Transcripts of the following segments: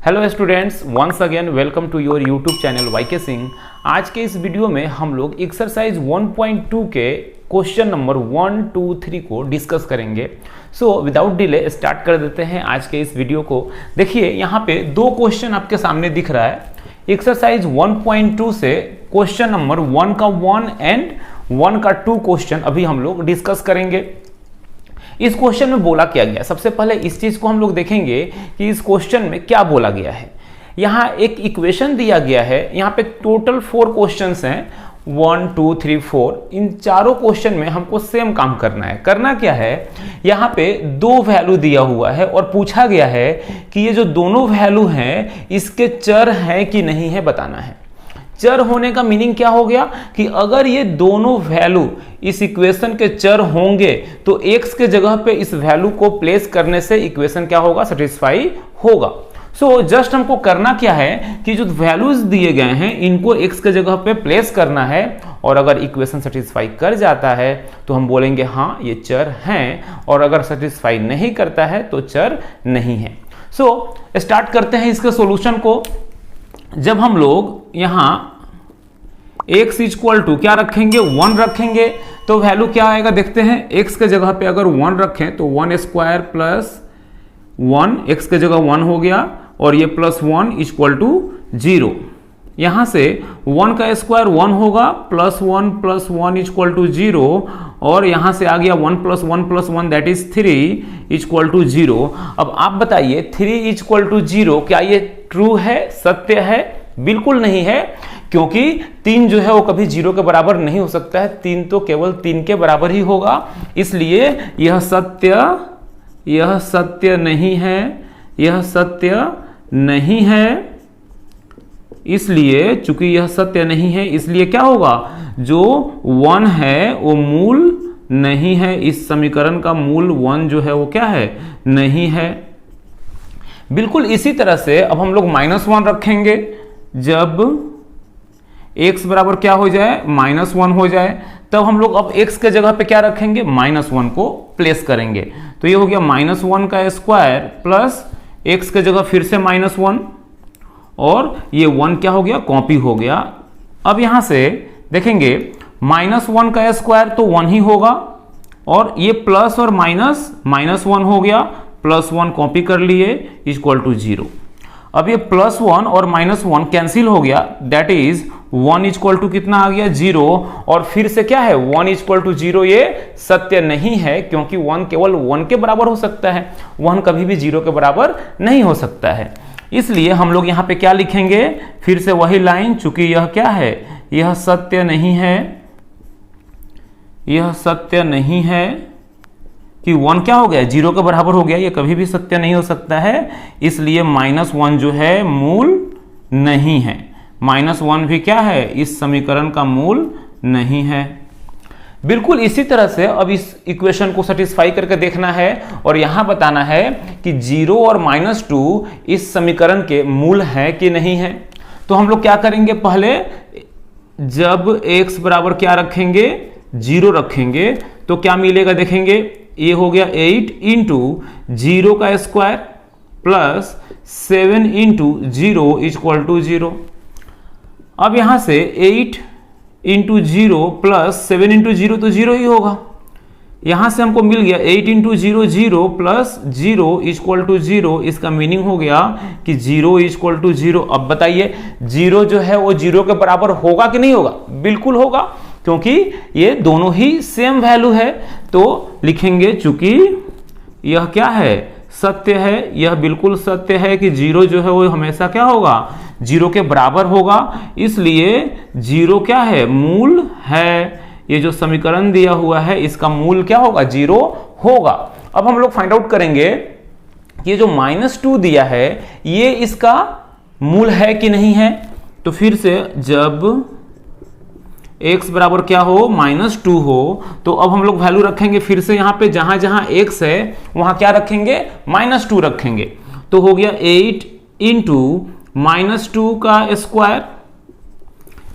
Hello students, once again welcome to your YouTube channel YK Singh. आज के इस video में हम लोग एक्सरसाइज 1.2 के क्वेश्चन नंबर 1, 2, 3 को डिस्कस करेंगे। सो विदाउट डिले स्टार्ट कर देते हैं आज के इस वीडियो को। देखिए यहाँ पे दो क्वेश्चन आपके सामने दिख रहा है। एक्सरसाइज 1.2 से क्वेश्चन नंबर 1 का 1 एंड 1 का 2 क्वेश्चन अभी हम लोग डिस्कस करेंगे। इस क्वेश्चन में बोला क्या गया, सबसे पहले इस चीज को हम लोग देखेंगे कि इस क्वेश्चन में क्या बोला गया है। यहाँ एक इक्वेशन दिया गया है, यहाँ पे टोटल 4 क्वेश्चंस हैं, 1, 2, 3, 4। इन चारों क्वेश्चन में हमको सेम काम करना है। करना क्या है, यहाँ पे 2 वैल्यू दिया हुआ है और पूछा गया है कि ये जो दोनों वैल्यू हैं इसके चर हैं कि नहीं है बताना है। चर होने का मीनिंग क्या हो गया कि अगर ये दोनों वैल्यू इस इक्वेशन के चर होंगे तो x के जगह पे इस वैल्यू को प्लेस करने से इक्वेशन क्या होगा, सेटिस्फाई होगा। सो जस्ट हमको करना क्या है कि जो वैल्यूज दिए गए हैं इनको x के जगह पे प्लेस करना है और अगर इक्वेशन सेटिस्फाई कर जाता है तो हम बोलेंगे हाँ ये चर हैं, और अगर सेटिस्फाई नहीं करता है तो चर नहीं है। सो स्टार्ट करते हैं इसके सॉल्यूशन को। जब हम लोग यहाँ x इक्वल टू क्या रखेंगे, 1 रखेंगे तो वैल्यू क्या आएगा देखते हैं। x के जगह पे अगर 1 रखें तो 1 स्क्वायर प्लस 1, x के जगह 1 हो गया और ये प्लस 1 इक्वल टू 0। यहां से 1 का स्क्वायर 1 होगा, प्लस 1 प्लस 1 इक्वल टू 0, और यहां से आ गया 1 plus 1 plus 1 that is 3 equal to 0। अब आप बताइए 3 इक्वल टू 0 क्या ये ट्रू है, सत्य है? बिल्कुल नहीं है, क्योंकि 3 जो है वो कभी 0 के बराबर नहीं हो सकता है। 3 तो केवल 3 के बराबर ही होगा, इसलिए यह सत्य नहीं है, यह सत्य नहीं है। इसलिए चूंकि यह सत्य नहीं है इसलिए क्या होगा, जो 1 है वो मूल नहीं है। इस समीकरण का मूल 1 जो है वो क्या है, नहीं है। बिल्कुल इसी तरह से अब हम लोग -1 रखेंगे। जब x बराबर क्या हो जाए, -1 हो जाए, तब हम लोग अब x के जगह पे क्या रखेंगे, -1 को प्लेस करेंगे। तो ये हो गया -1 का स्क्वायर प्लस x के जगह फिर से -1, और ये 1 क्या हो गया, कॉपी हो गया। अब यहां से देखेंगे -1 का स्क्वायर तो 1 ही होगा, और ये प्लस और -1 हो गया, +1 कॉपी कर लिए इक्वल टू 0। अब ये +1 और -1 कैंसिल हो गया, दैट इज 1 इक्वल टू कितना आ गया, 0। और फिर से क्या है, 1 इक्वल टू 0 ये सत्य नहीं है, क्योंकि 1 केवल 1 के बराबर हो सकता है, 1 कभी भी 0 के बराबर नहीं हो सकता है। इसलिए हम लोग यहाँ पे क्या लिखेंगे, फिर से वही लाइन, चूंकि यह क्या है, यह सत्य नहीं है, यह सत्य नहीं है कि 1 क्या हो गया, 0 के बराबर हो गया, ये कभी भी सत्य नहीं हो सकता है। इसलिए -1 जो है मूल नहीं है। -1 भी क्या है, इस समीकरण का मूल नहीं है। बिल्कुल इसी तरह से अब इस इक्वेशन को सेटिस्फाई करके देखना है और यहां बताना है कि 0 और -2 इस समीकरण के मूल है कि नहीं है। तो हम लोग क्या करेंगे, पहले जब x बराबर क्या रखेंगे, 0 रखेंगे तो क्या मिलेगा देखेंगे। ये हो गया 8 इंटू 0 का square plus 7 into 0 equal to 0। अब यहां से 8 इंटू 0 प्लस 7 इंटू 0 तो 0 ही होगा। यहां से हमको मिल गया 8 इंटू 0 0 प्लस 0 इक्वल टू 0। इसका मीनिंग हो गया कि 0 इक्वल टू 0। अब बताइए 0 जो है वो 0 के बराबर होगा कि नहीं होगा, बिल्कुल होगा, क्योंकि ये दोनों ही सेम वैल्यू है। तो लिखेंगे चूंकि यह क्या है, सत्य है, यह बिल्कुल सत्य है कि 0 जो है वो हमेशा क्या होगा, 0 के बराबर होगा। इसलिए 0 क्या है, मूल है। ये जो समीकरण दिया हुआ है इसका मूल क्या होगा, 0 होगा। अब हम लोग फाइंड आउट करेंगे कि ये जो -2 दिया है ये इसका मूल है कि नहीं है। तो फिर से जब x बराबर क्या हो, -2 हो, तो अब हम लोग वैल्यू रखेंगे फिर से यहाँ पे, जहां जहां x है वहां क्या रखेंगे, -2 रखेंगे। तो हो गया 8 इंटू -2 का स्क्वायर,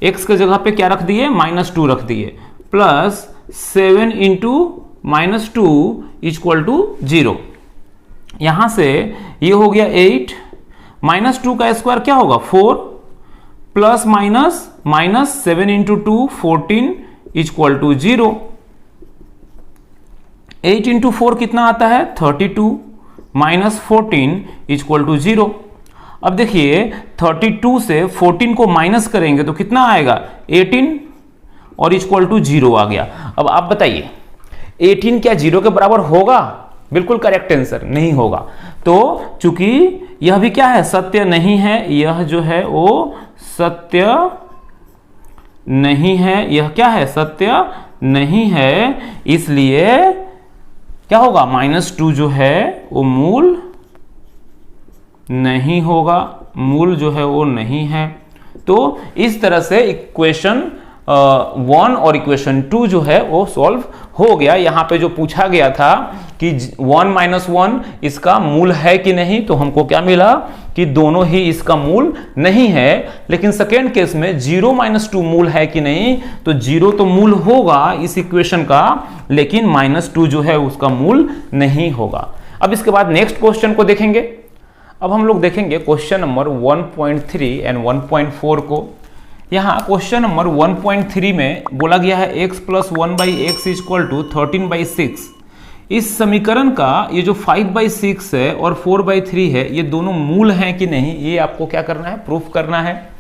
x के जगह पे क्या रख दिए, -2 रख दिए, प्लस 7 इंटू -2 इक्वल टू 0। यहां से ये हो गया 8 -2 का स्क्वायर क्या होगा 4 plus minus 7 into 2 14 equal to 0। 8 इंटू 4 कितना आता है 32 माइनस 14 इक्वल टू 0। अब देखिए 32 से 14 को माइनस करेंगे तो कितना आएगा 18 और इक्वल टू 0 आ गया। अब आप बताइए 18 क्या 0 के बराबर होगा? बिल्कुल करेक्ट आंसर नहीं होगा। तो चूंकि यह भी क्या है सत्य नहीं है, यह जो है वो सत्य नहीं है, यह क्या है सत्य नहीं है, इसलिए क्या होगा -2 जो है वो मूल नहीं होगा, मूल जो है वो नहीं है। तो इस तरह से इक्वेशन 1 और इक्वेशन 2 जो है वो सॉल्व हो गया। यहां पे जो पूछा गया था कि 1 - 1 इसका मूल है कि नहीं, तो हमको क्या मिला कि दोनों ही इसका मूल नहीं है। लेकिन सेकेंड केस में 0 - 2 मूल है कि नहीं, तो 0 तो मूल होगा इस इक्वेशन का, लेकिन -2 जो है उसका मूल नहीं होगा। अब इसके बाद नेक्स्ट क्वेश्चन को देखेंगे। अब हम लोग देखेंगे क्वेश्चन नंबर 1.3 एंड 1.4 को। यहाँ क्वेश्चन नंबर 1.3 में बोला गया है x + 1/x = 13/6। इस समीकरण का ये जो 5/6 है और 4/3 है, ये दोनों मूल हैं कि नहीं, ये आपको क्या करना है प्रूफ करना है।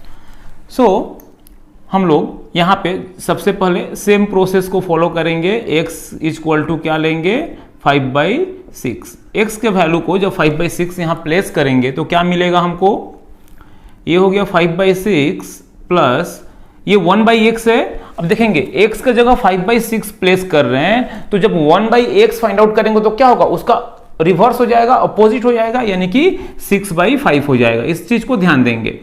हम लोग यहाँ पे सबसे पहले सेम प्रोसेस को फॉलो करेंगे। x = क्या लेंगे 5/6। x के वैल्यू को जब 5/6 यहाँ प्लेस करेंगे तो क्या मिलेगा हमको, ये हो गया 5/6 प्लस ये 1/x है। अब देखेंगे x का जगह 5/6 प्लेस कर रहे हैं, तो जब 1/x फाइंड आउट करेंगे तो क्या होगा, उसका रिवर्स हो जाएगा, अपोजिट हो जाएगा, यानी कि 6/5 हो जाएगा। इस चीज को ध्यान देंगे।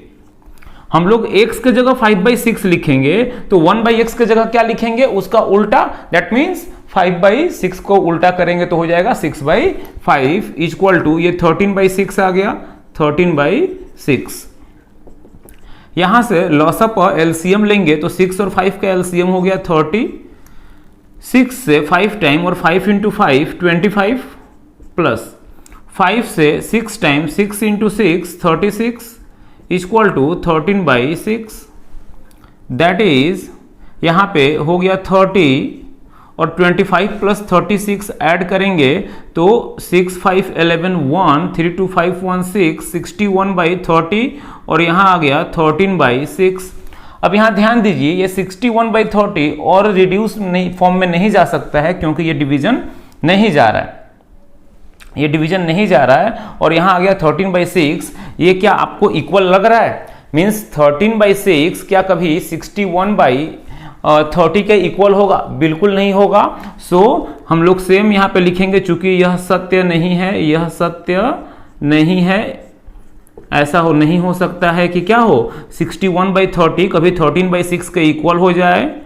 हम लोग x के जगह 5/6 लिखेंगे तो 1/x के जगह क्या लिखेंगे, उसका उल्टा, दैट मीन्स 5/6 को उल्टा करेंगे तो हो जाएगा 6/5 इक्वल टू ये 13/6 आ गया 13/6। यहां से लॉसअप एलसीएम लेंगे तो 6 और 5 का एलसीएम हो गया 30। 6 से 5 टाइम और 5 इंटू 5 25 प्लस 5 से 6 time 6 into 6 36 equal to 13/6। That is यहां पे हो गया 30 और 25 प्लस 36 ऐड करेंगे तो 6 5 11 1 3 2 5 1 6 61/30 और यहाँ आ गया 13/6। अब यहाँ ध्यान दीजिए ये 61/30 और रिड्यूस नहीं फॉर्म में नहीं जा सकता है, क्योंकि ये डिवीजन नहीं जा रहा है, ये डिवीजन नहीं जा रहा है। और यहाँ आ गया 13/6। ये क्या आपको इक्वल लग रहा है? मीन्स 13/6 क्या कभी 61/30 के इक्वल होगा? बिल्कुल नहीं होगा। हम लोग सेम यहाँ पे लिखेंगे, चूंकि यह सत्य नहीं है, यह सत्य नहीं है, ऐसा नहीं हो सकता है कि क्या हो 61/30 कभी 13/6 के इक्वल हो जाए।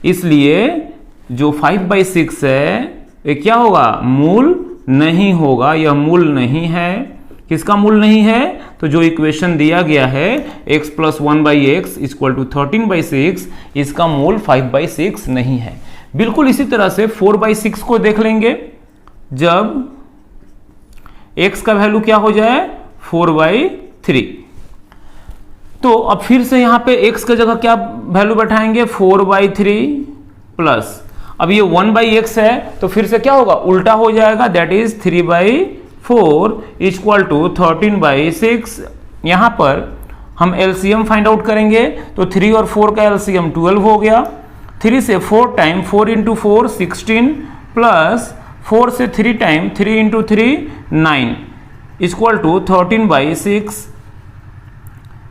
इसलिए जो 5/6 है ये क्या होगा, मूल नहीं होगा, यह मूल नहीं है। किसका मूल नहीं है? तो जो इक्वेशन दिया गया है x + 1/x = 13/6, इसका मूल 5/6 नहीं है। बिल्कुल इसी तरह से 4/6 को देख लेंगे। जब x का वैल्यू क्या हो जाए 4/3, तो अब फिर से यहां पे x का जगह क्या वैल्यू बैठाएंगे 4/3 प्लस, अब ये 1/x है तो फिर से क्या होगा, उल्टा हो जाएगा, दैट इज 3/4 इक्वल टू 13/6। यहां पर हम एलसीएम फाइंड आउट करेंगे तो 3 और 4 का एलसीएम 12 हो गया। 3 से 4 टाइम 4 इंटू 4 16 प्लस 4 से 3 टाइम 3 इंटू 3 9 इक्वल टू 13/6।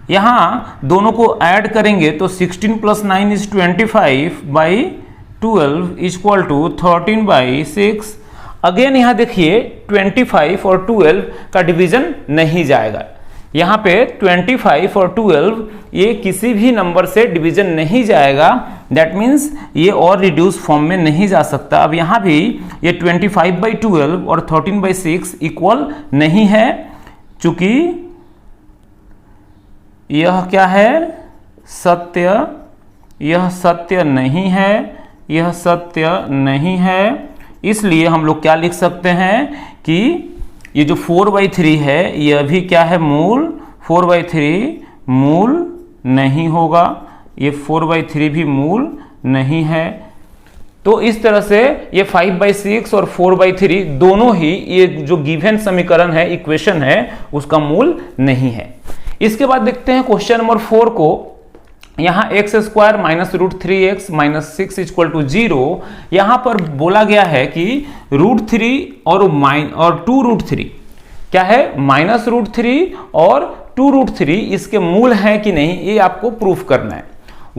यहां दोनों को ऐड करेंगे तो 16 + 9 इज 25/12 इक्वल टू 13/6। अगेन यहां देखिए 25 और 12 का डिवीजन नहीं जाएगा। यहां पे 25 और 12 ये किसी भी नंबर से डिवीजन नहीं जाएगा, दैट मीन्स ये और रिड्यूस फॉर्म में नहीं जा सकता। अब यहां भी ये 25/12 और 13/6 इक्वल नहीं है, चूंकि यह क्या है, सत्य, यह सत्य नहीं है, यह सत्य नहीं है। इसलिए हम लोग क्या लिख सकते हैं कि ये जो 4/3 है यह भी क्या है, मूल 4/3 मूल नहीं होगा, ये 4/3 भी मूल नहीं है। तो इस तरह से ये 5/6 और 4/3 दोनों ही ये जो गिवन समीकरण है, इक्वेशन है, उसका मूल नहीं है। इसके बाद देखते हैं क्वेश्चन नंबर 4 को। यहां x² minus √3x minus 6 equal to 0। यहां पर बोला गया है कि √3 और 2√3 क्या है, -√3 और 2√3 इसके मूल है कि नहीं, ये आपको प्रूफ करना है।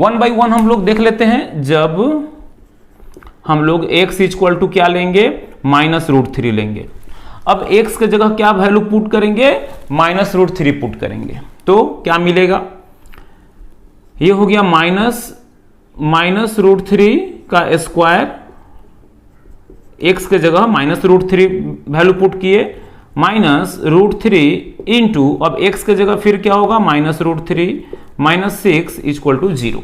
1 बाई 1 हम लोग देख लेते हैं। जब हम लोग x इक्वल टू क्या लेंगे, -√3 लेंगे। अब x की जगह क्या वैल्यू पुट करेंगे, -√3 पुट करेंगे, तो क्या मिलेगा, ये हो गया -√3 का स्क्वायर, x के जगह -√3 वैल्यू पुट किए, -√3 इंटू, अब x के जगह फिर क्या होगा, -√3 माइनस 6 इक्वल टू 0।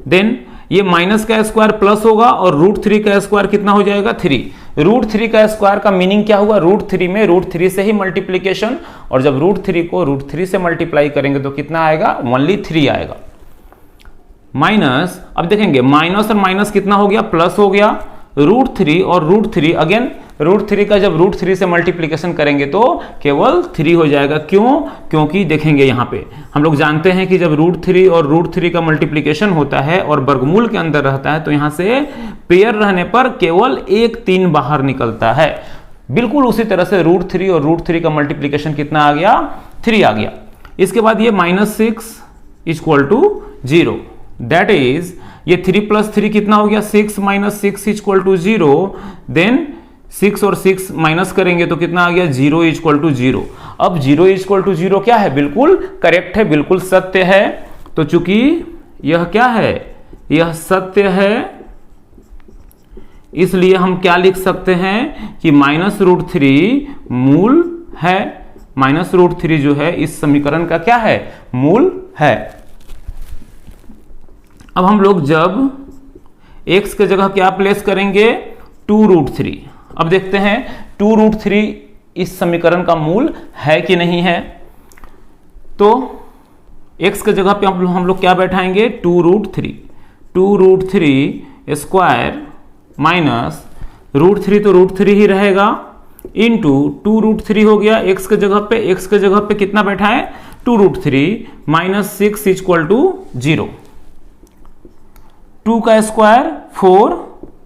देन ये माइनस का स्क्वायर प्लस होगा और √3 का स्क्वायर कितना हो जाएगा, 3। √3 का स्क्वायर का मीनिंग क्या हुआ, √3 में √3 से ही मल्टीप्लीकेशन, और जब √3 को √3 से मल्टीप्लाई करेंगे तो कितना आएगा, ओनली 3 आएगा। माइनस, अब देखेंगे माइनस और माइनस कितना हो गया, प्लस हो गया, √3 और √3 अगेन √3 का जब √3 से मल्टीप्लीकेशन करेंगे तो केवल 3 हो जाएगा। क्यों, क्योंकि देखेंगे यहां पे हम लोग जानते हैं कि जब √3 और √3 का मल्टीप्लीकेशन होता है और वर्गमूल के अंदर रहता है तो यहां से पेयर रहने पर केवल 1 3 बाहर निकलता है। बिल्कुल उसी तरह से √3 और √3 का मल्टीप्लीकेशन कितना आ गया, 3 आ गया। इसके बाद ये -6 इक्वल टू 0, दैट इज ये 3 + 3 कितना हो गया, 6 - 6 इक्वल टू 0। देन 6 और 6 माइनस करेंगे तो कितना आ गया, 0 इक्वल टू 0। अब 0 इक्वल टू 0 क्या है, बिल्कुल करेक्ट है, बिल्कुल सत्य है। तो चूंकि यह क्या है, यह सत्य है, इसलिए हम क्या लिख सकते हैं कि -√3 मूल है। -√3 जो है इस समीकरण का क्या है, मूल है। अब हम लोग जब x के जगह क्या प्लेस करेंगे, 2√3। अब देखते हैं 2√3 इस समीकरण का मूल है कि नहीं है। तो x के जगह पे हम लोग क्या बैठाएंगे, 2√3। 2√3 स्क्वायर माइनस √3 तो √3 ही रहेगा, इंटू 2√3 हो गया x के जगह पे। x के जगह पे कितना बैठाएं, 2√3 माइनस 6 इक्वल टू 0। 2 का स्क्वायर 4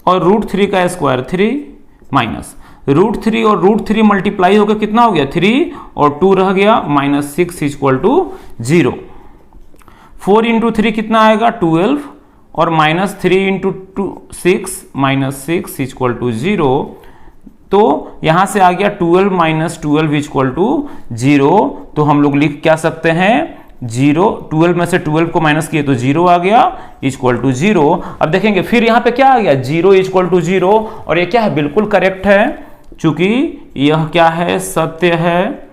और √3 का स्क्वायर 3 माइनस √3 और √3 मल्टीप्लाई होकर कितना हो गया, 3 और 2 रह गया, -6 इक्वल टू 0। 4 इंटू 3 कितना आएगा, 12 और -3 इंटू 6 -6 इक्वल टू 0। तो यहां से आ गया 12 - 12 इक्वल टू 0। तो हम लोग लिख क्या सकते हैं, 0, 12 में से 12 को माइनस किए तो 0 आ गया इक्वल टू 0। अब देखेंगे फिर यहां पे क्या आ गया, 0 इक्वल टू 0, और ये क्या है, बिल्कुल करेक्ट है, चूंकि यह क्या है, सत्य है,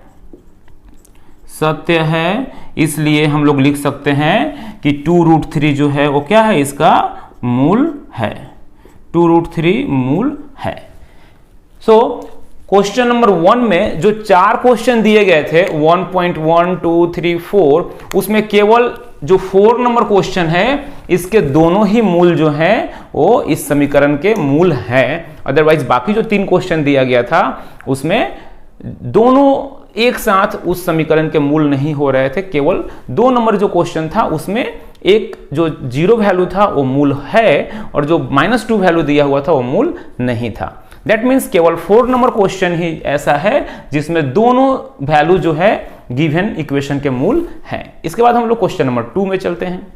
सत्य है। इसलिए हम लोग लिख सकते हैं कि 2√3 जो है वो क्या है, इसका मूल है, 2√3 मूल है। सो क्वेश्चन नंबर 1 में जो 4 क्वेश्चन दिए गए थे 1.1, 2, 3, 4, उसमें केवल जो 4 नंबर क्वेश्चन है इसके दोनों ही मूल जो हैं वो इस समीकरण के मूल हैं। अदरवाइज बाकी जो 3 क्वेश्चन दिया गया था उसमें दोनों एक साथ उस समीकरण के मूल नहीं हो रहे थे। केवल 2 नंबर जो क्वेश्चन था उसमें एक जो 0 वैल्यू था वो मूल है और जो -2 वैल्यू दिया हुआ था वो मूल नहीं था। दैट मीन्स केवल 4 नंबर क्वेश्चन ही ऐसा है जिसमें दोनों वैल्यू जो है गिवन इक्वेशन के मूल हैं। इसके बाद हम लोग क्वेश्चन नंबर 2 में चलते हैं।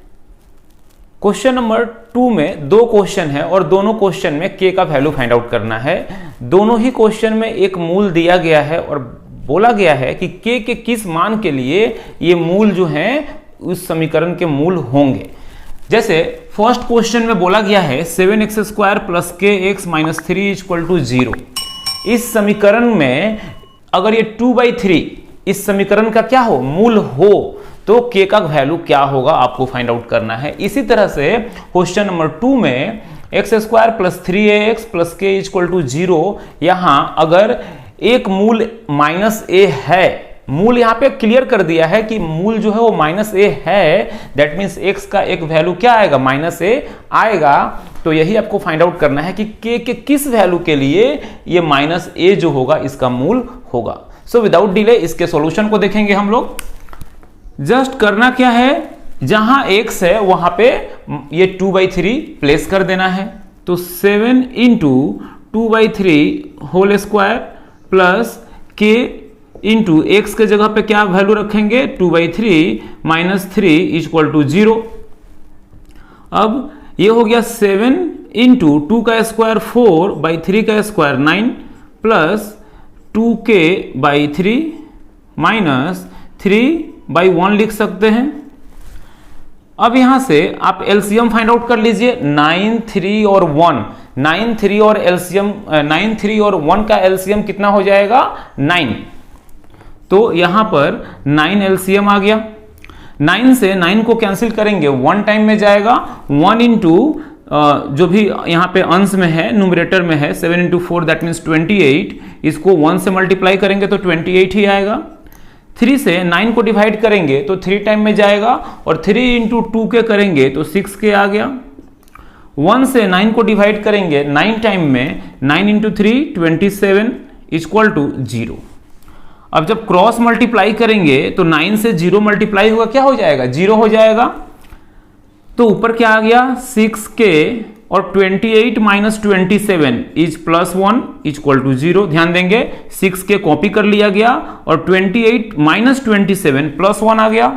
क्वेश्चन नंबर 2 में 2 क्वेश्चन है और दोनों क्वेश्चन में k का वैल्यू फाइंड आउट करना है। दोनों ही क्वेश्चन में एक मूल दिया गया है और बोला गया है कि k के किस मान के लिए ये मूल जो हैं उस समीकरण के मूल होंगे। जैसे फर्स्ट क्वेश्चन में बोला गया है 7x² + kx - 3 इक्वल टू 0। इस समीकरण में अगर ये 2/3 इस समीकरण का क्या हो, मूल हो, तो k का वैल्यू क्या होगा आपको फाइंड आउट करना है। इसी तरह से क्वेश्चन नंबर 2 में x² + 3ax + k equal to 0, यहां अगर एक मूल माइनस ए है, मूल यहां पे क्लियर कर दिया है कि मूल जो है वो माइनस ए है, दैट मीन्स x का एक वैल्यू क्या आएगा, माइनस ए आएगा। तो यही आपको फाइंड आउट करना है कि k के किस वैल्यू के लिए ये माइनस ए जो होगा इसका मूल होगा। सो विदाउट डिले इसके सॉल्यूशन को देखेंगे हम लोग। जस्ट करना क्या है, जहां x है वहां पे ये 2/3 प्लेस कर देना है। तो 7 into 2/3 whole square plus k into x के जगह पे क्या वैल्यू रखेंगे, 2/3 माइनस 3 इक्वल टू 0। अब ये हो गया 7 इंटू 2 का स्क्वायर 4/3 का स्क्वायर 9 प्लस 2k/3 माइनस 3/1 लिख सकते हैं। अब यहां से आप एलसीएम फाइंड आउट कर लीजिए, 9, 3 और 1, 9, 3 और एलसीएम 9, 3 और 1 का एलसीएम कितना हो जाएगा, 9। तो यहां पर 9 एलसीएम आ गया। 9 से 9 को कैंसिल करेंगे, 1 टाइम में जाएगा, 1 इंटू जो भी यहां पे अंश में है, न्यूमरेटर में है 7 इंटू 4 दैट मीन्स 28, इसको 1 से मल्टीप्लाई करेंगे तो 28 ही आएगा। 3 से 9 को डिवाइड करेंगे तो 3 टाइम में जाएगा, और 3 इंटू 2 के करेंगे तो 6k आ गया। 1 से 9 को डिवाइड करेंगे 9 टाइम में, 9 इंटू 3 27 इक्वल टू 0। अब जब क्रॉस मल्टीप्लाई करेंगे तो 9 से 0 मल्टीप्लाई होगा, क्या हो जाएगा, 0 हो जाएगा। तो ऊपर क्या आ गया, 6k और 28 माइनस 27 इज +1 इक्वल टू 0। ध्यान देंगे 6k कॉपी कर लिया गया और 28 माइनस 27 +1 आ गया।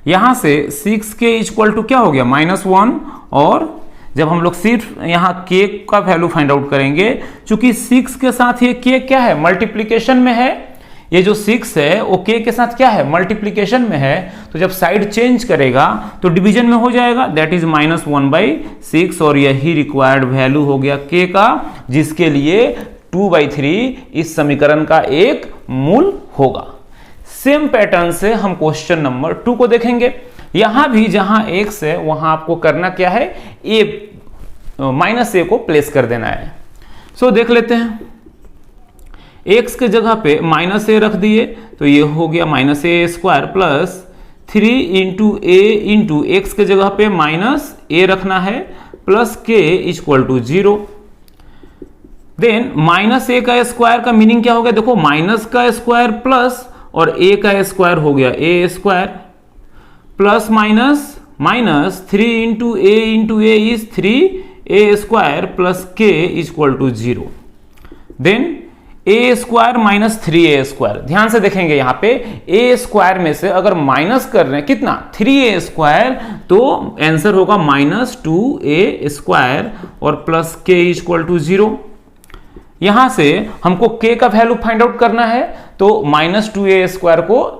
यहां से 6k इक्वल टू क्या हो गया, -1। और जब हम लोग सिर्फ यहां k का वैल्यू फाइंड आउट करेंगे, चूंकि 6 के साथ ये k क्या है, मल्टीप्लीकेशन में है, ये जो 6 है वो k के साथ क्या है, मल्टीप्लीकेशन में है। तो जब साइड चेंज करेगा तो डिवीजन में हो जाएगा, दैट इज -1/6, और यही रिक्वायर्ड वैल्यू हो गया k का, जिसके लिए 2/3 इस समीकरण का एक मूल होगा। सेम पैटर्न से हम क्वेश्चन नंबर 2 को देखेंगे। यहां भी जहां x है वहां आपको करना क्या है, माइनस ए को प्लेस कर देना है। सो देख लेते हैं, x के जगह पे -a रख दिए तो ये हो गया -a² plus 3 into a into x के जगह पे -a रखना है plus k equal to 0। Then -a का स्क्वायर का मीनिंग क्या हो गया, देखो माइनस का स्क्वायर प्लस और a का स्क्वायर हो गया a² plus minus 3 into a is 3a² plus k equal to 0। Then a² minus 3a², ध्यान से देखेंगे यहां पे a² में से अगर माइनस कर रहे हैं कितना, 3a², तो आंसर होगा -2a² और प्लस k इक्वल टू 0। यहां से हमको k का वैल्यू फाइंड आउट करना है, तो -2a² को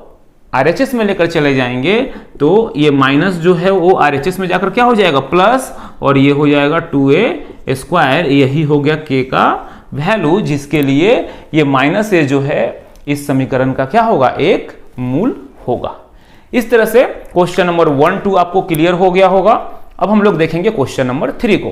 RHS में लेकर चले जाएंगे, तो ये माइनस जो है वो RHS में जाकर क्या हो जाएगा, प्लस, और ये हो जाएगा 2a²। यही हो गया k का वैल्यू, जिसके लिए ये -a जो है इस समीकरण का क्या होगा, एक मूल होगा। इस तरह से क्वेश्चन नंबर 1, 2 आपको क्लियर हो गया होगा। अब हम लोग देखेंगे क्वेश्चन नंबर 3 को।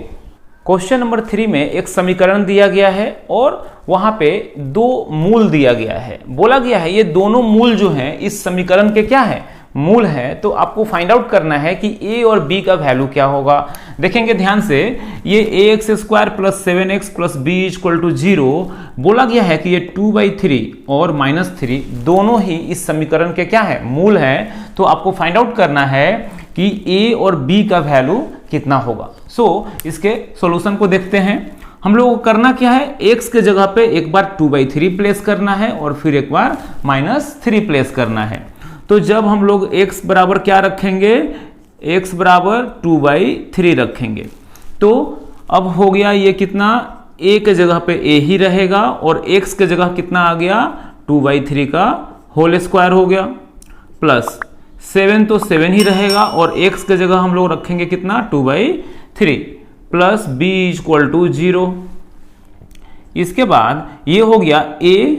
क्वेश्चन नंबर 3 में एक समीकरण दिया गया है और वहां पे 2 मूल दिया गया है। बोला गया है ये दोनों मूल जो हैं इस समीकरण के क्या है, मूल है। तो आपको फाइंड आउट करना है कि a और b का वैल्यू क्या होगा। देखेंगे ध्यान से, ये ax² plus 7x plus b equal to 0 बोला गया है कि ये 2/3 और -3 दोनों ही इस समीकरण के क्या है, मूल है। तो आपको फाइंड आउट करना है कि a और b का वैल्यू कितना होगा। सो इसके सॉल्यूशन को देखते हैं। हम लोगों को करना क्या है, x के जगह पे एक बार 2/3 प्लेस करना है और फिर एक बार -3 प्लेस करना है। तो जब हम लोग x बराबर क्या रखेंगे, x बराबर 2/3 रखेंगे, तो अब हो गया ये कितना, a के जगह पे a ही रहेगा और x के जगह कितना आ गया, 2/3 का होल स्क्वायर हो गया, प्लस 7 तो 7 ही रहेगा और x के जगह हम लोग रखेंगे कितना, 2/3 प्लस b इक्वल टू 0। इसके बाद ये हो गया a,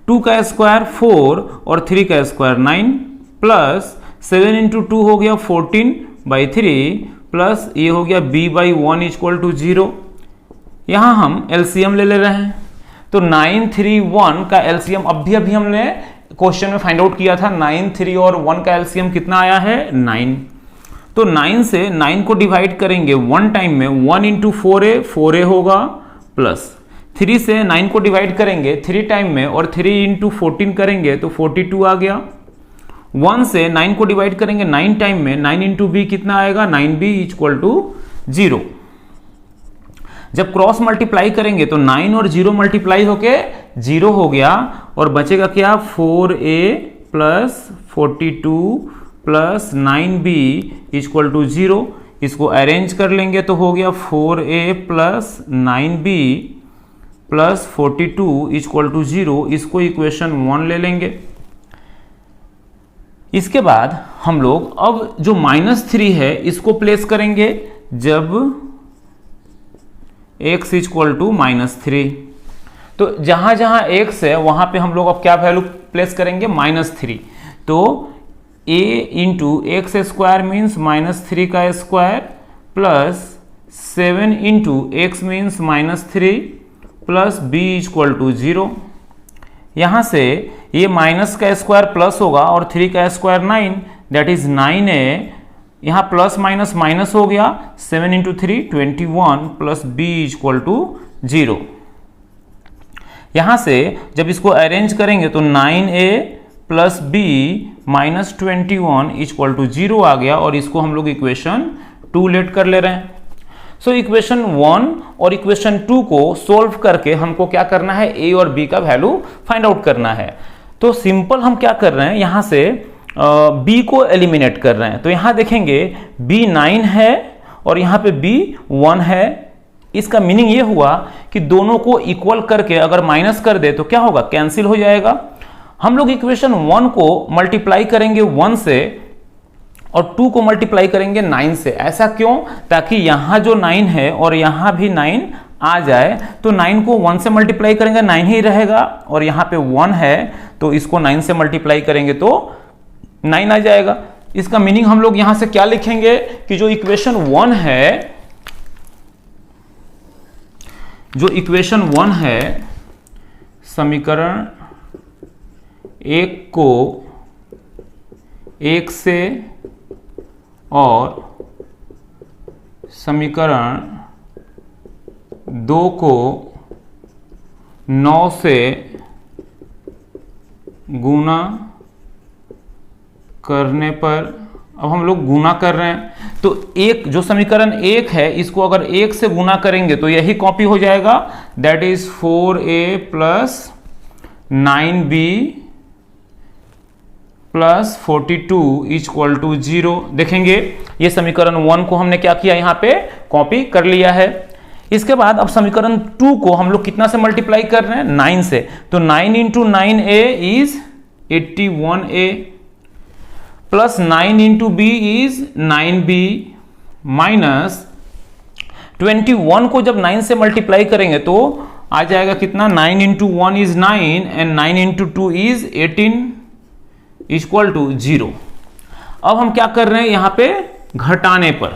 2 का स्क्वायर 4 और 3 का स्क्वायर 9 प्लस 7 इंटू 2 हो गया 14/3 प्लस ये हो गया b/1 इक्वल टू 0। यहां हम एलसीएम ले रहे हैं, तो तो 931 का एलसीएम अभी हमने क्वेश्चन में फाइंड आउट किया था। 9 3 और 1 का एलसीएम कितना आया है 9। तो 9 से 9 को डिवाइड करेंगे 1 टाइम में, 1 इंटू 4a होगा, प्लस 3 से 9 को डिवाइड करेंगे 3 टाइम में और 3 इंटू 14 करेंगे तो 42 आ गया। 1 से 9 को डिवाइड करेंगे 9 टाइम में, 9 इंटू बी कितना आएगा 9b इक्वल टू 0। जब क्रॉस मल्टीप्लाई करेंगे तो 9 और 0 मल्टीप्लाई होके 0 हो गया और बचेगा क्या 4a plus 42 plus 9b equal to 0। इसको अरेंज कर लेंगे तो हो गया 4a plus 9b plus 42 equal to 0। इसको इक्वेशन 1 ले लेंगे। इसके बाद हम लोग अब जो -3 है इसको प्लेस करेंगे जब x इक्वल टू -3। तो जहां जहां x है वहां पे हम लोग अब क्या वैल्यू प्लेस करेंगे -3। तो a into x square means -3 का square plus 7 into x means -3 plus b equal to 0। यहां से ये माइनस का स्क्वायर प्लस होगा और 3 का स्क्वायर 9, दैट इज 9a। यहां प्लस माइनस माइनस हो गया, 7 into 3 21 plus b equal to 0। यहां से जब इसको अरेंज करेंगे तो 9a plus b minus 21 equal to 0 आ गया और इसको हम लोग इक्वेशन 2 लेट कर ले रहे हैं। सो इक्वेशन 1 और इक्वेशन 2 को सोल्व करके हमको क्या करना है a और b का वैल्यू फाइंड आउट करना है। तो सिंपल हम क्या कर रहे हैं, यहां से b को एलिमिनेट कर रहे हैं। तो यहां देखेंगे b 9 है और यहां पे b 1 है। इसका मीनिंग ये हुआ कि दोनों को इक्वल करके अगर माइनस कर दे तो क्या होगा, कैंसिल हो जाएगा। हम लोग इक्वेशन 1 को मल्टीप्लाई करेंगे 1 से और 2 को मल्टीप्लाई करेंगे 9 से। ऐसा क्यों, ताकि यहां जो 9 है और यहां भी 9 आ जाए। तो 9 को 1 से मल्टीप्लाई करेंगे 9 ही रहेगा और यहां पे 1 है तो इसको 9 से मल्टीप्लाई करेंगे तो 9 आ जाएगा। इसका मीनिंग हम लोग यहां से क्या लिखेंगे कि जो इक्वेशन 1 है, जो इक्वेशन 1 है, समीकरण 1 को 1 से और समीकरण 2 को 9 से गुना करने पर, अब हम लोग गुना कर रहे हैं तो एक जो समीकरण 1 है इसको अगर 1 से गुना करेंगे तो यही कॉपी हो जाएगा, that is 4a plus 9b plus 42 equal to 0। देखेंगे ये समीकरण 1 को हमने क्या किया, यहाँ पे कॉपी कर लिया है। इसके बाद अब समीकरण 2 को हम लोग कितना से मल्टीप्लाई कर रहे हैं, 9 से। तो 9 into 9a is 81a plus 9 into b is 9b minus 21 को जब 9 से मल्टीप्लाई करेंगे तो आ जाएगा कितना, 9 into 1 is 9 and 9 into 2 is 18 equal to 0। अब हम क्या कर रहे हैं, यहां पे घटाने पर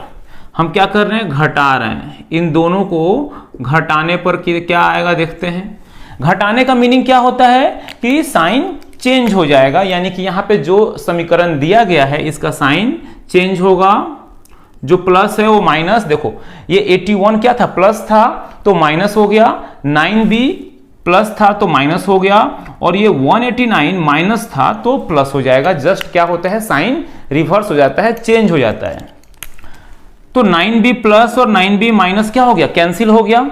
हम क्या कर रहे हैं, घटा रहे हैं। इन दोनों को घटाने पर क्या आएगा देखते हैं। घटाने का मीनिंग क्या होता है कि साइन चेंज हो जाएगा, यानी कि यहां पे जो समीकरण दिया गया है इसका साइन चेंज होगा। जो प्लस है वो माइनस, देखो ये 81 क्या था, प्लस था तो माइनस हो गया, 9b प्लस था तो माइनस हो गया और ये 189 माइनस था तो प्लस हो जाएगा। जस्ट क्या होता है, साइन रिवर्स हो जाता है, चेंज हो जाता है। तो 9b प्लस और 9b माइनस क्या हो गया, कैंसिल हो गया।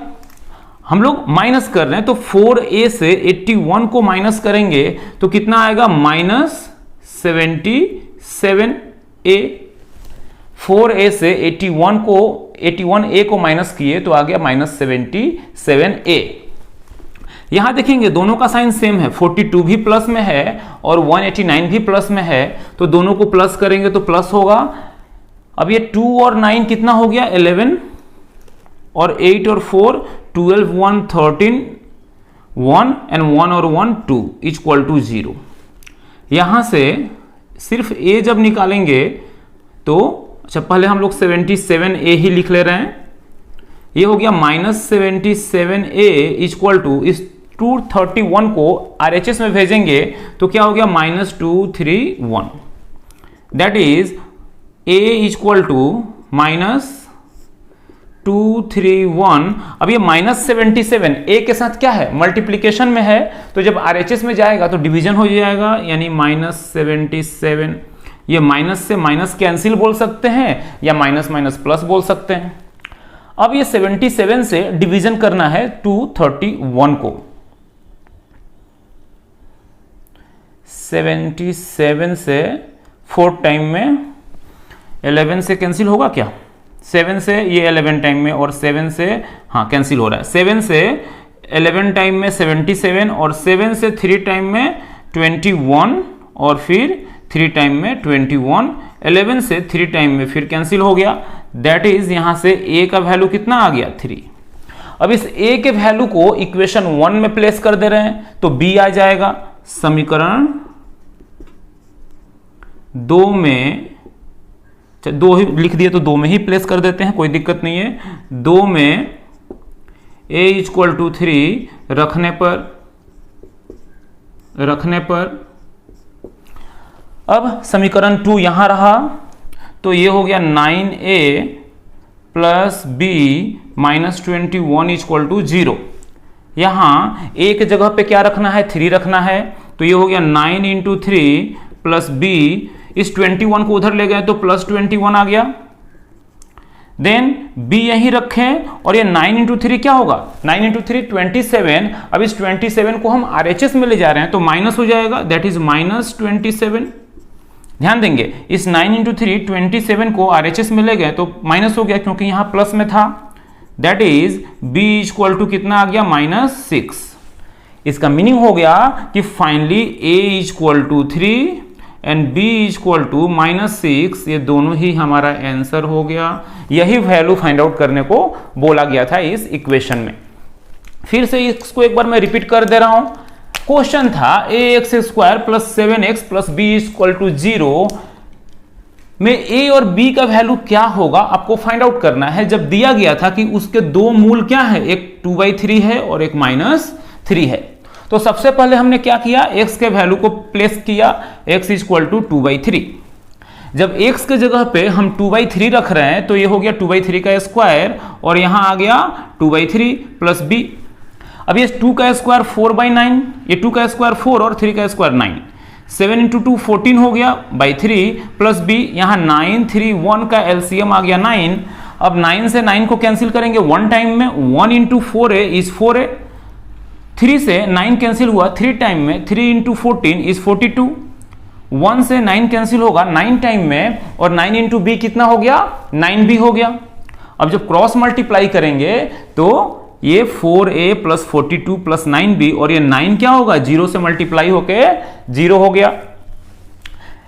हम लोग माइनस कर रहे हैं तो 4a से 81 को माइनस करेंगे तो कितना आएगा, -77a। 4a से 81a को माइनस किए तो आ गया -77a। यहां देखेंगे दोनों का साइन सेम है, 42 भी प्लस में है और 189 भी प्लस में है, तो दोनों को प्लस करेंगे तो प्लस होगा। अब ये 2 और 9 कितना हो गया, 11 और 8 और 4 12 1 13 1 एंड 1 और 1 2 इक्वल टू 0। यहां से सिर्फ a जब निकालेंगे तो अच्छा पहले हम लोग 77a ही लिख ले रहे हैं। ये हो गया -77a इक्वल टू, इस 231 को RHS में भेजेंगे तो क्या हो गया -231, that is A equal to -231। अब ये -77 A के साथ क्या है, मल्टीप्लीकेशन में है, तो जब RHS में जाएगा तो डिवीजन हो जाएगा, यानी -77। ये माइनस से माइनस कैंसिल बोल सकते हैं या माइनस माइनस प्लस बोल सकते हैं। अब ये 77 से डिवीजन करना है 231 को। 77 से 4 टाइम में 11 से कैंसिल होगा क्या, 7 से ये 11 टाइम में और 7 से कैंसिल हो रहा है। 7 से 11 टाइम में 77 और 7 से 3 टाइम में 21 और फिर 3 टाइम में 21, 11 से 3 टाइम में फिर कैंसिल हो गया, दैट इज यहां से A का वैल्यू कितना आ गया 3। अब इस A के वैल्यू को इक्वेशन 1 में प्लेस कर दे रहे हैं तो B आ जाएगा। समीकरण 2 में 2 ही लिख दिए तो 2 में ही प्लेस कर देते हैं, कोई दिक्कत नहीं है। 2 में A इक्वल टू 3 रखने पर अब समीकरण 2 यहां रहा तो ये हो गया 9A plus B minus 21 equal to 0। यहां A के जगह पे क्या रखना है, 3 रखना है, तो ये हो गया 9 इंटू 3 प्लस B, इस 21 को उधर ले गए तो प्लस 21 आ गया। देन B यहीं रखें और ये 9 इंटू 3 क्या होगा, 9 इंटू 3 27। अब इस 27 को हम RHS में ले जा रहे हैं तो माइनस हो जाएगा, दैट इज -27। ध्यान देंगे इस 9 इंटू 3 27 को RHS में ले गए तो माइनस हो गया क्योंकि यहां प्लस में था, that is B equal to कितना आ गया -6। इसका मीनिंग हो गया कि finally A equal to 3 and B equal to -6, ये दोनों ही हमारा आंसर हो गया। यही वैल्यू फाइंड आउट करने को बोला गया था इस इक्वेशन में। फिर से इसको एक बार मैं रिपीट कर दे रहा हूं। क्वेश्चन था ax² plus 7x plus b equal to 0 में a और b का वैल्यू क्या होगा आपको फाइंड आउट करना है। जब दिया गया था कि उसके दो मूल क्या है, एक 2/3 है और एक -3 है, तो सबसे पहले हमने क्या किया, x के वैल्यू को प्लेस किया, x इक्वल टू 2/3। जब x के जगह पे हम 2/3 रख रहे हैं तो ये हो गया 2/3 का स्क्वायर और यहां आ गया 2/3 प्लस b। अब ये 2 का स्क्वायर 4/9, ये 2 का स्क्वायर 4 और 3 का स्क्वायर 9, 7 इंटू 2 14 हो गया बाई 3 प्लस b, यहाँ 9 3 1 का एलसीएम आ गया 9। अब 9 से 9 को कैंसिल करेंगे 1 टाइम में, 1 इंटू 4a इज 4a, 3 से 9 कैंसिल हुआ 3 टाइम में, 3 इंटू 14 इज 42, 1 से 9 कैंसिल होगा 9 टाइम में और 9 इंटू b कितना हो गया, 9b हो गया। अब जब क्रॉस मल्टीप्लाई करेंगे तो ये 4a प्लस 42 प्लस 9b और ये 9 क्या होगा, 0 से मल्टीप्लाई होके 0 हो गया।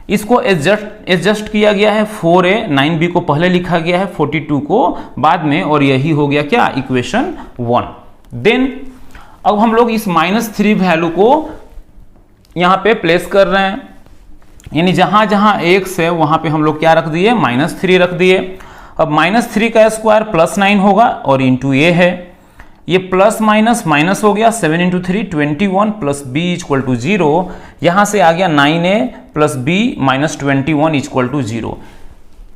इसको एडजस्ट किया गया है, 4a 9b को पहले लिखा गया है, 42 को बाद में, और यही हो गया क्या, इक्वेशन 1। देन अब हम लोग इस -3 वैल्यू को यहां पे प्लेस कर रहे हैं, यानी जहां जहां x है वहां पे हम लोग क्या रख दिए, -3 रख दिए। अब -3 का स्क्वायर +9 होगा और इंटू ये है, ये प्लस माइनस माइनस हो गया, 7 into 3 21 plus b equal to 0, यहां से आ गया 9a plus b minus 21 equal to 0।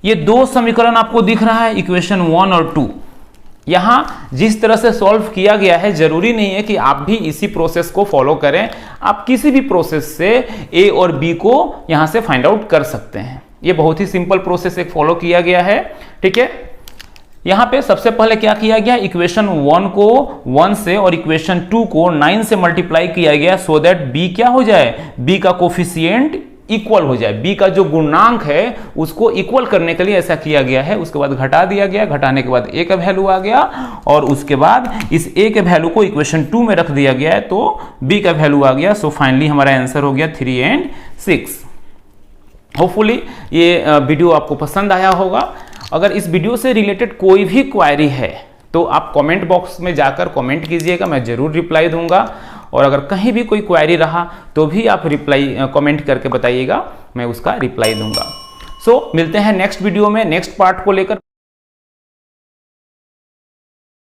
ये दो समीकरण आपको दिख रहा है, इक्वेशन 1 और 2। यहां जिस तरह से सॉल्व किया गया है, जरूरी नहीं है कि आप भी इसी प्रोसेस को फॉलो करें, आप किसी भी प्रोसेस से a और b को यहां से फाइंड आउट कर सकते हैं। ये बहुत ही सिंपल प्रोसेस एक फॉलो किया गया है, ठीक है। यहां पे सबसे पहले क्या किया गया, इक्वेशन 1 को 1 से और इक्वेशन 2 को 9 से मल्टीप्लाई किया गया, सो दैट b क्या हो जाए, b का कोफिशिएंट इक्वल हो जाए, b का जो गुणांक है उसको इक्वल करने के लिए ऐसा किया गया है। उसके बाद घटा दिया गया, घटाने के बाद a का वैल्यू आ गया और उसके बाद इस a के वैल्यू को इक्वेशन 2 में रख दिया गया है तो b का वैल्यू आ गया। सो फाइनली हमारा आंसर हो गया 3 और 6। होपफुली ये वीडियो आपको पसंद आया होगा। अगर इस वीडियो से रिलेटेड कोई भी क्वेरी है तो आप कमेंट बॉक्स में जाकर कमेंट कीजिएगा, मैं जरूर रिप्लाई दूंगा। और अगर कहीं भी कोई क्वेरी रहा तो भी आप कमेंट करके बताइएगा, मैं उसका रिप्लाई दूंगा। सो मिलते हैं नेक्स्ट वीडियो में नेक्स्ट पार्ट को लेकर।